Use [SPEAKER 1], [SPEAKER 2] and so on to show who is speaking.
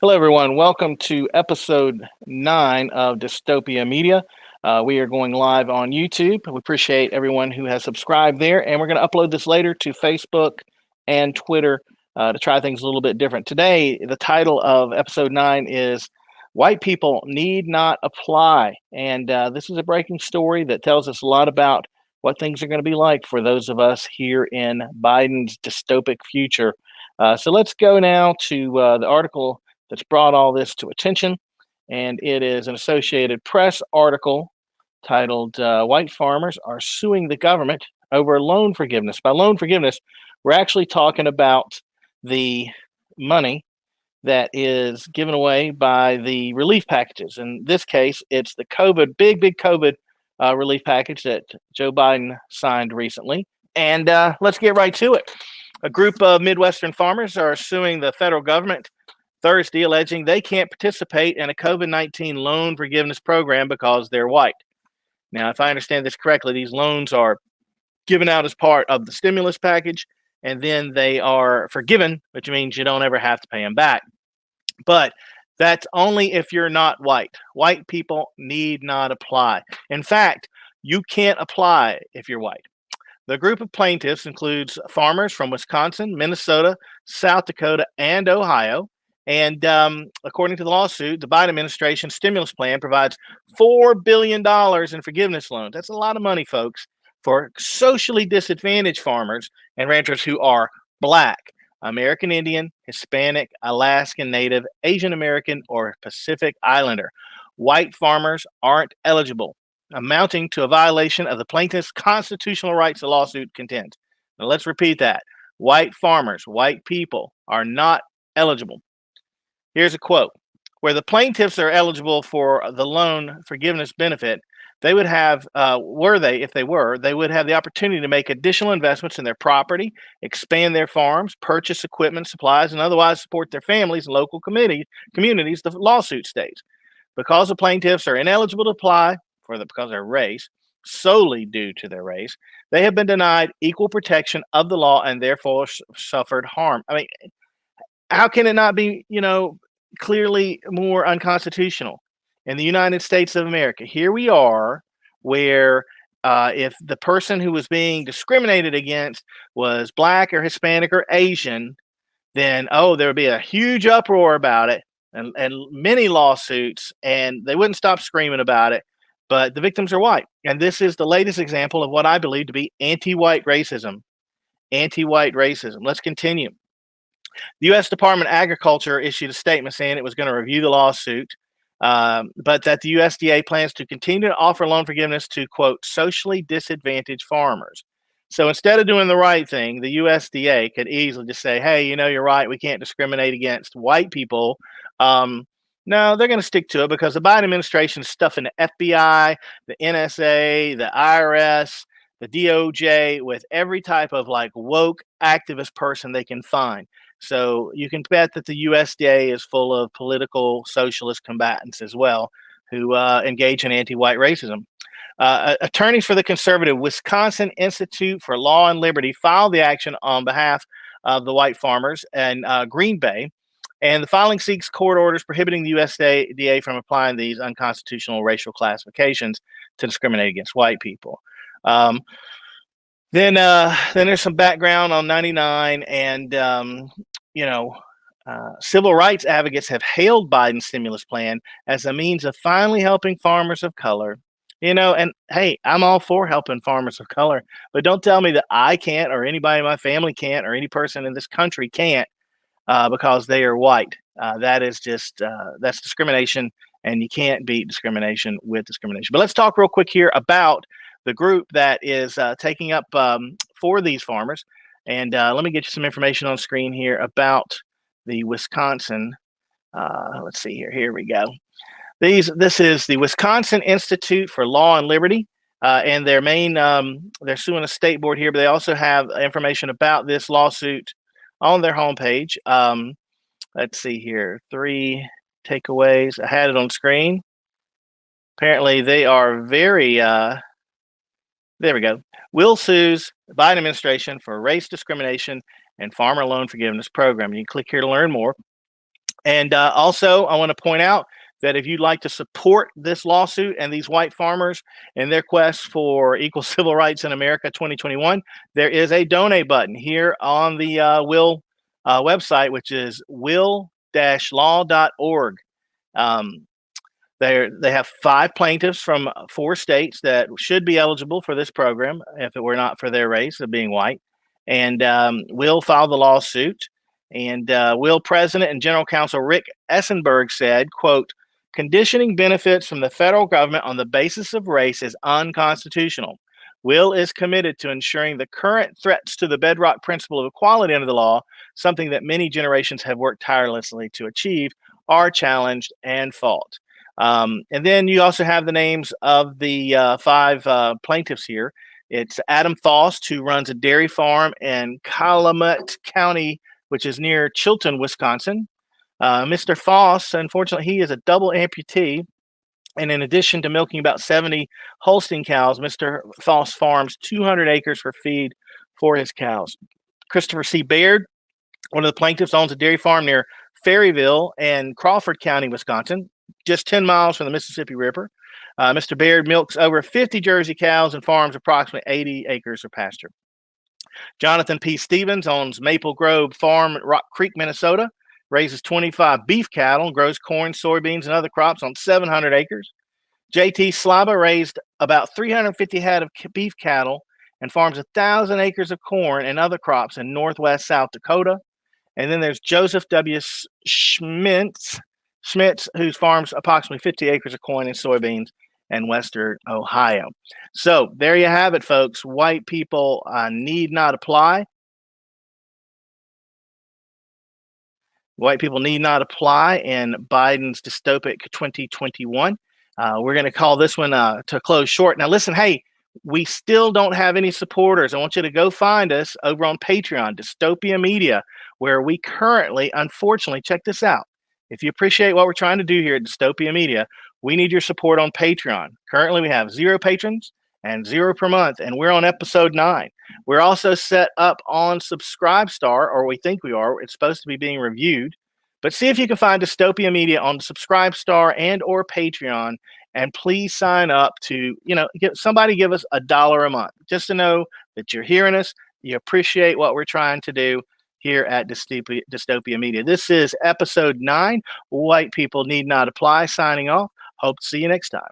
[SPEAKER 1] Hello, everyone. Welcome to episode 9 of Dystopia Media. We are going live on YouTube. We appreciate everyone who has subscribed there, and we're going to upload this later to Facebook and Twitter to try things a little bit different. Today, the title of episode 9 is White People Need Not Apply. And this is a breaking story that tells us a lot about what things are going to be like for those of us here in Biden's dystopic future. So let's go now to the article that's brought all this to attention. And it is an Associated Press article titled White Farmers Are Suing the Government Over Loan Forgiveness. By loan forgiveness, we're actually talking about the money that is given away by the relief packages. In this case, it's the big COVID relief package that Joe Biden signed recently. And let's get right to it. A group of Midwestern farmers are suing the federal government Thursday, alleging they can't participate in a COVID-19 loan forgiveness program because they're white. Now, if I understand this correctly, these loans are given out as part of the stimulus package, and then they are forgiven, which means you don't ever have to pay them back. But that's only if you're not white. White people need not apply. In fact, you can't apply if you're white. The group of plaintiffs includes farmers from Wisconsin, Minnesota, South Dakota, and Ohio. And according to the lawsuit, the Biden administration stimulus plan provides $4 billion in forgiveness loans. That's a lot of money, folks, for socially disadvantaged farmers and ranchers who are Black, American Indian, Hispanic, Alaskan Native, Asian American, or Pacific Islander. White farmers aren't eligible, amounting to a violation of the plaintiff's constitutional rights, the lawsuit contends. Now, let's repeat that. White farmers, white people, are not eligible. Here's a quote. Where the plaintiffs are eligible for the loan forgiveness benefit, they would have, if they were, they would have the opportunity to make additional investments in their property, expand their farms, purchase equipment, supplies, and otherwise support their families and local communities, the lawsuit states. Because the plaintiffs are ineligible to apply because of their race, solely due to their race, they have been denied equal protection of the law and therefore suffered harm. I mean, how can it not be, clearly more unconstitutional? In the United States of America, here we are, where if the person who was being discriminated against was Black or Hispanic or Asian, then there would be a huge uproar about it and many lawsuits, and they wouldn't stop screaming about it. But the victims are white, and this is the latest example of what I believe to be anti-white racism. Anti-white racism. Let's continue. The U.S. Department of Agriculture issued a statement saying it was going to review the lawsuit, but that the USDA plans to continue to offer loan forgiveness to, quote, socially disadvantaged farmers. So instead of doing the right thing, the USDA could easily just say, hey, you're right, we can't discriminate against white people. No, they're going to stick to it because the Biden administration is stuffing the FBI, the NSA, the IRS, the DOJ with every type of woke activist person they can find. So you can bet that the USDA is full of political socialist combatants as well who engage in anti-white racism. Attorneys for the conservative Wisconsin Institute for Law and Liberty filed the action on behalf of the white farmers in Green Bay. And the filing seeks court orders prohibiting the USDA from applying these unconstitutional racial classifications to discriminate against white people. Then there's some background on 99, and civil rights advocates have hailed Biden's stimulus plan as a means of finally helping farmers of color. And hey, I'm all for helping farmers of color, but don't tell me that I can't, or anybody in my family can't, or any person in this country can't because they are white. That is just that's discrimination, and you can't beat discrimination with discrimination. But let's talk real quick here about the group that is taking up for these farmers. And let me get you some information on screen here about the Wisconsin. Let's see here. Here we go. This is the Wisconsin Institute for Law and Liberty, and their main they're suing a state board here, but they also have information about this lawsuit on their homepage. Let's see here. 3 takeaways. I had it on screen. Apparently, they are very. There we go. Will sues the Biden administration for race discrimination and farmer loan forgiveness program. You can click here to learn more. And also, I want to point out that if you'd like to support this lawsuit and these white farmers in their quest for equal civil rights in America 2021, there is a donate button here on the Will website, which is will-law.org. Um, they have 5 plaintiffs from 4 states that should be eligible for this program if it were not for their race of being white. And Will filed the lawsuit. And Will President and General Counsel Rick Essenberg said, quote, conditioning benefits from the federal government on the basis of race is unconstitutional. Will is committed to ensuring the current threats to the bedrock principle of equality under the law, something that many generations have worked tirelessly to achieve, are challenged and fought. And then you also have the names of the 5 plaintiffs here. It's Adam Faust, who runs a dairy farm in Calumet County, which is near Chilton, Wisconsin. Mr. Faust, unfortunately, he is a double amputee. And in addition to milking about 70 Holstein cows, Mr. Faust farms 200 acres for feed for his cows. Christopher C. Baird, one of the plaintiffs, owns a dairy farm near Ferryville in Crawford County, Wisconsin, just 10 miles from the Mississippi River. Mr. Baird milks over 50 Jersey cows and farms approximately 80 acres of pasture. Jonathan P. Stevens owns Maple Grove Farm at Rock Creek, Minnesota, raises 25 beef cattle, grows corn, soybeans, and other crops on 700 acres. J.T. Slaba raised about 350 head of beef cattle and farms 1,000 acres of corn and other crops in northwest South Dakota. And then there's Joseph W. Schmitz, who farms approximately 50 acres of corn and soybeans in western Ohio. So there you have it, folks. White people need not apply. White people need not apply in Biden's dystopic 2021. We're going to call this one to close short. Now, listen, hey, we still don't have any supporters. I want you to go find us over on Patreon, Dystopia Media, where we currently, unfortunately, check this out. If you appreciate what we're trying to do here at Dystopia Media, we need your support on Patreon. Currently, we have 0 patrons and 0 per month, and we're on episode 9. We're also set up on Subscribestar, or we think we are. It's supposed to be being reviewed. But see if you can find Dystopia Media on Subscribestar and or Patreon, and please sign up to, give us $1 a month, just to know that you're hearing us. You appreciate what we're trying to do here at Dystopia Media. This is episode 9. White people need not apply. Signing off. Hope to see you next time.